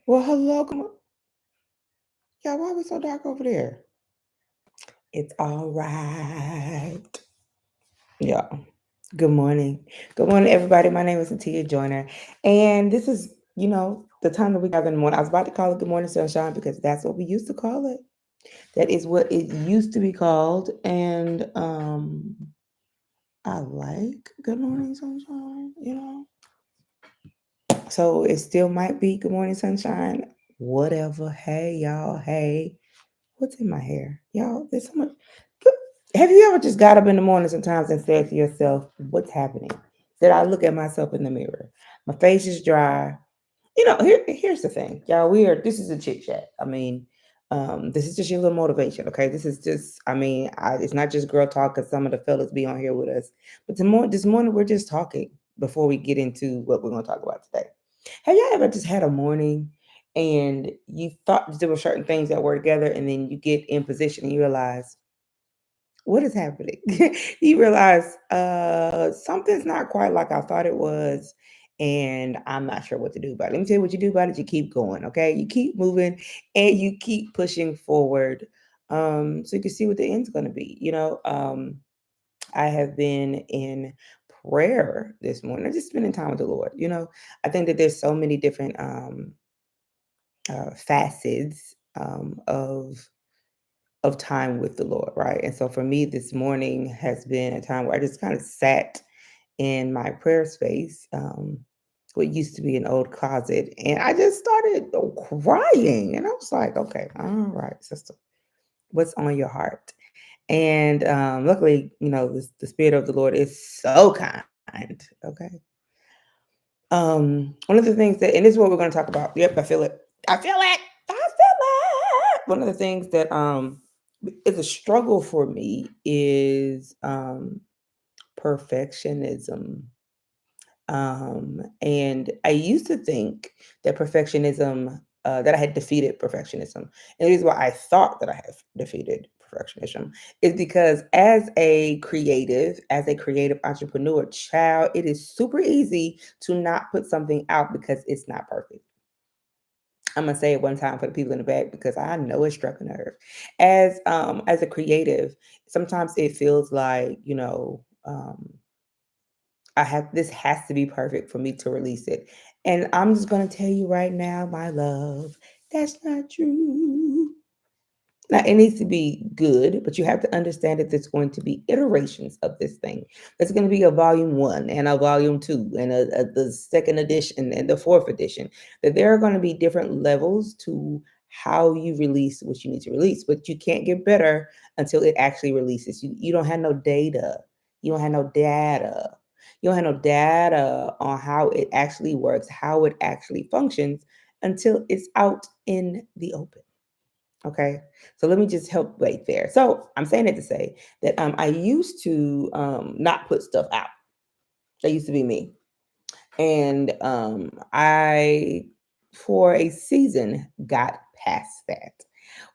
Well, hello. Yeah, why are we so dark over there? It's all right. Yeah. Good morning. Good morning, everybody. My name is Atia Joyner. And this is, the time that we gather in the morning. I was about to call it Good Morning Sunshine because that's what we used to call it. That is what it used to be called. And I like Good Morning Sunshine. So it still might be Good Morning Sunshine. Whatever. Hey, y'all. Hey. What's in my hair? Y'all, there's so much. Have you ever just got up in the morning sometimes and said to yourself, what's happening? Did I look at myself in the mirror? My face is dry. Here's the thing, y'all. This is a chit chat. This is just your little motivation, okay? This is just, it's not just girl talk because some of the fellas be on here with us. But this morning, we're just talking before we get into what we're going to talk about today. Have y'all ever just had a morning and you thought there were certain things that were together, and then you get in position and you realize what is happening? You realize something's not quite like I thought it was, and I'm not sure what to do about it. Let me tell you what you do about it. You keep going, okay? You keep moving and you keep pushing forward. So you can see what the end's gonna be. I have been in prayer this morning. I'm just spending time with the Lord. I think that there's so many different facets of time with the Lord, right? And so for me, this morning has been a time where I just kind of sat in my prayer space, what used to be an old closet, and I just started crying. And I was like, okay, all right, sister, what's on your heart? And luckily, the Spirit of the Lord is so kind. Okay. One of the things that, and this is what we're going to talk about. Yep, I feel it. I feel it. I feel it. One of the things that is a struggle for me is perfectionism. And I used to think that that I had defeated perfectionism. And the reason why I thought that I have defeated perfectionism is because as a creative entrepreneur, child, it is super easy to not put something out because it's not perfect. I'm gonna say it one time for the people in the back because I know it struck a nerve. As a creative, sometimes it feels like, this has to be perfect for me to release it. And I'm just going to tell you right now, my love, that's not true. Now, it needs to be good, but you have to understand that there's going to be iterations of this thing. There's going to be a volume one and a volume two and the second edition and the fourth edition. That there are going to be different levels to how you release what you need to release, but you can't get better until it actually releases. You don't have no data. You don't have no data. You don't have no data on how it actually works, how it actually functions until it's out in the open. Okay. So let me just help right there. So I'm saying it to say that I used to not put stuff out. That used to be me. And I, for a season, got past that,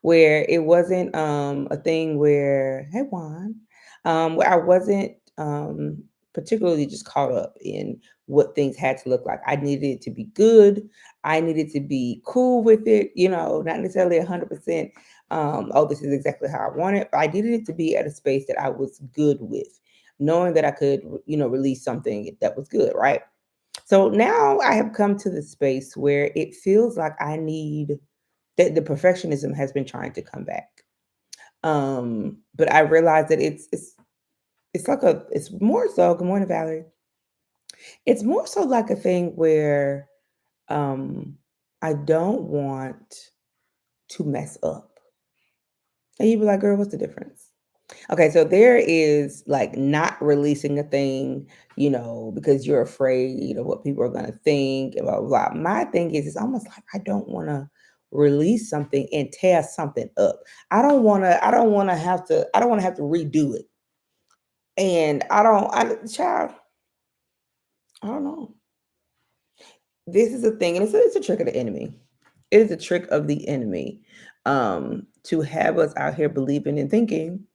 where it wasn't a thing where, hey, Juan, where I wasn't particularly just caught up in what things had to look like. I needed it to be good. I needed to be cool with it, not necessarily 100%. Oh, this is exactly how I want it. I needed it to be at a space that I was good with, knowing that I could, release something that was good, right? So now I have come to the space where it feels like I need that the perfectionism has been trying to come back. But I realize that it's more so, good morning, Valerie. It's more so like a thing where um I don't want to mess up. And you'd be like, girl, what's the difference? Okay, so there is like not releasing a thing, because you're afraid of what people are gonna think and blah blah blah. My thing is it's almost like I don't wanna release something and tear something up. I don't wanna have to redo it. And child, I don't know. This is a thing, and it's a trick of the enemy. It is a trick of the enemy to have us out here believing and thinking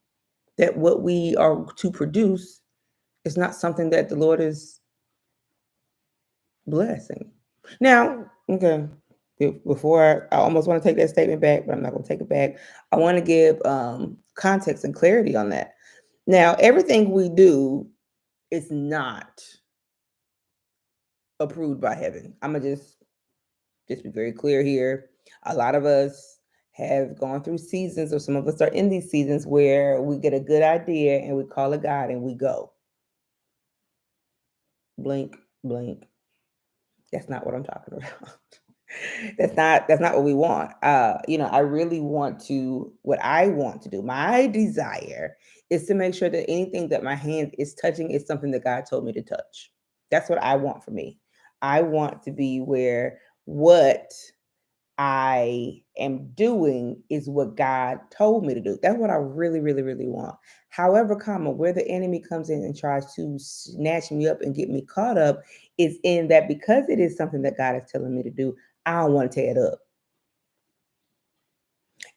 that what we are to produce is not something that the Lord is blessing. Now, okay. Before I almost want to take that statement back, but I'm not going to take it back. I want to give context and clarity on that. Now, everything we do is not approved by heaven. I'm gonna just be very clear here. A lot of us have gone through seasons, or some of us are in these seasons where we get a good idea and we call it God and we go. Blink, blink. That's not what I'm talking about. That's not what we want. I really want to, what I want to do, my desire is to make sure that anything that my hand is touching is something that God told me to touch. That's what I want for me. I want to be where what I am doing is what God told me to do. That's what I really, really, really want. However, where the enemy comes in and tries to snatch me up and get me caught up is in that, because it is something that God is telling me to do, I don't want to tear it up.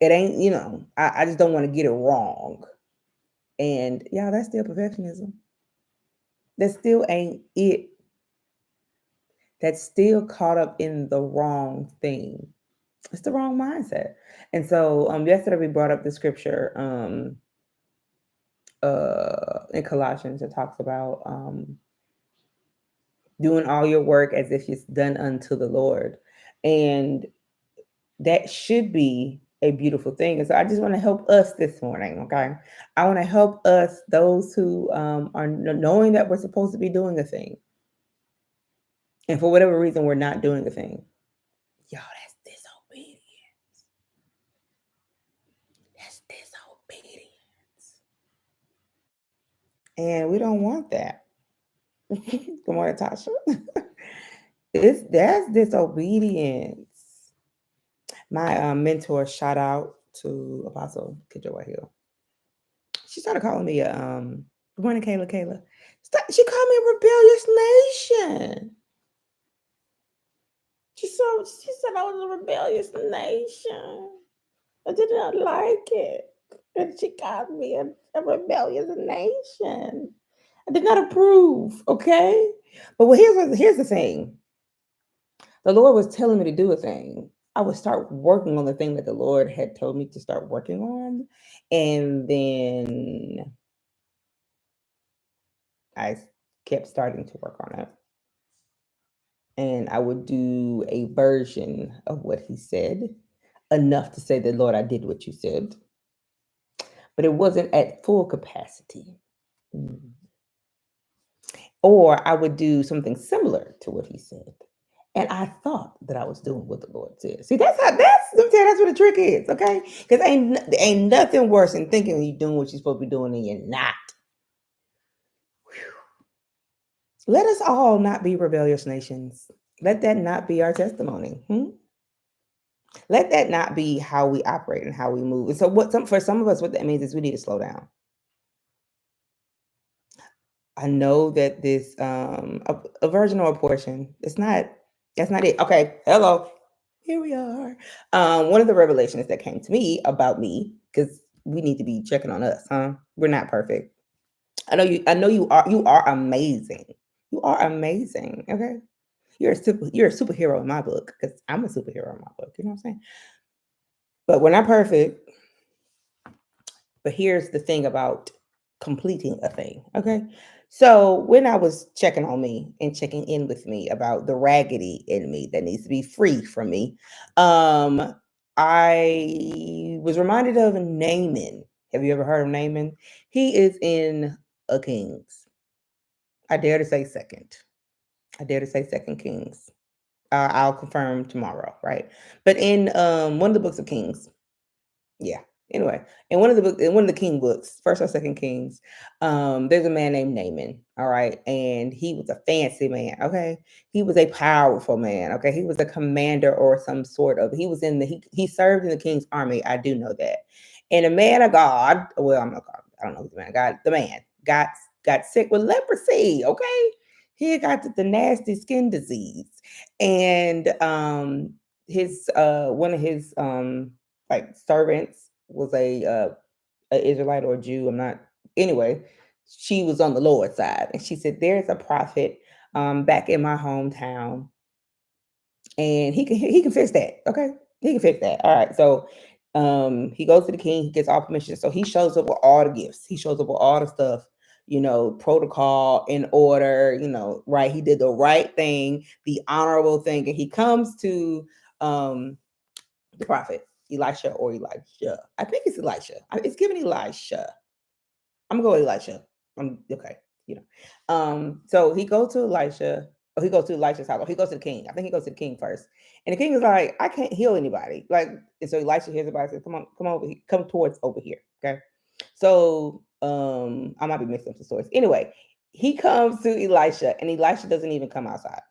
It ain't, I just don't want to get it wrong. And yeah, that's still perfectionism. That still ain't it. That's still caught up in the wrong thing. It's the wrong mindset. And so yesterday we brought up the scripture in Colossians that talks about doing all your work as if it's done unto the Lord. And that should be a beautiful thing. And so I just want to help us this morning, okay? I want to help us, those who are knowing that we're supposed to be doing a thing. And for whatever reason, we're not doing a thing. Y'all, that's disobedience. That's disobedience. And we don't want that. Good morning, Tasha. That's disobedience. My mentor, shout out to Apostle Kendra Whitehill. She started calling me good morning, Kayla. She called me a rebellious nation. She said I was a rebellious nation. I did not like it. And she called me a rebellious nation. I did not approve, okay? But here's the thing. The Lord was telling me to do a thing. I would start working on the thing that the Lord had told me to start working on. And then I kept starting to work on it. And I would do a version of what he said, enough to say that, Lord, I did what you said. But it wasn't at full capacity. Or I would do something similar to what he said. And I thought that I was doing what the Lord said. See, that's what the trick is, okay? Because ain't nothing worse than thinking you're doing what you're supposed to be doing and you're not. Whew. Let us all not be rebellious nations. Let that not be our testimony. Let that not be how we operate and how we move. And so for some of us, what that means is we need to slow down. I know that this a version or a portion, that's not it. Okay, hello. Here we are. One of the revelations that came to me about me, because we need to be checking on us, huh? We're not perfect. I know you are amazing. You are amazing. Okay. You're a superhero in my book, because I'm a superhero in my book. You know what I'm saying? But we're not perfect. But here's the thing about completing a thing. Okay. So when I was checking on me and checking in with me about the raggedy in me that needs to be free from me, I was reminded of Naaman. Have you ever heard of Naaman? He is in a Kings. I dare to say second. I dare to say Second Kings. I'll confirm tomorrow, right? But in one of the books of Kings, yeah. Anyway, in one of the King books, First or Second Kings, there's a man named Naaman. All right, and he was a fancy man. Okay, he was a powerful man. Okay, he was a commander or some sort of. He was in the he served in the king's army. I do know that. And a man of God. Well, I'm not God. I don't know who's the man of God. The man got sick with leprosy. Okay, he got the nasty skin disease, and his one of his like servants was a Israelite or a Jew. I'm not. Anyway, she was on the Lord's side, and she said, "There's a prophet back in my hometown, and he can fix that. Okay, he can fix that. All right, so he goes to the king. He gets all permission, so he shows up with all the gifts. He shows up with all the stuff. Protocol in order. Right. He did the right thing, the honorable thing, and he comes to the prophet Elisha or Elijah. I think it's Elisha. It's giving Elisha. I'm gonna go with Elisha. I'm okay. So he goes to Elisha. He goes to Elisha's house. Or he goes to the king. I think he goes to the king first. And the king is like, I can't heal anybody. And so Elisha hears about it. Says, come on over here. Come towards over here. Okay. So I might be mixing up the stories. Anyway, he comes to Elisha, and Elisha doesn't even come outside.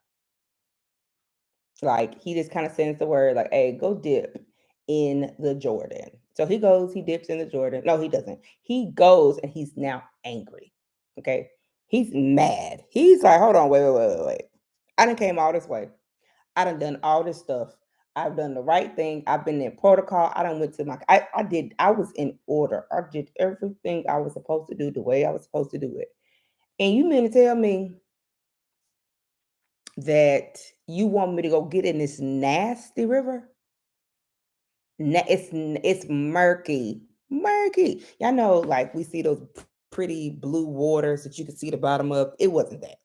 Like, he just kind of sends the word, like, hey, go dip in the Jordan. So he goes, he dips in the Jordan. No, he doesn't. He goes and he's now angry. Okay. He's mad. He's like, hold on, wait. I done came all this way. I done all this stuff. I've done the right thing. I've been in protocol. I done went to I was in order. I did everything I was supposed to do the way I was supposed to do it. And you mean to tell me that you want me to go get in this nasty river? It's murky, murky. Y'all know, like we see those pretty blue waters that you can see the bottom of. It wasn't that.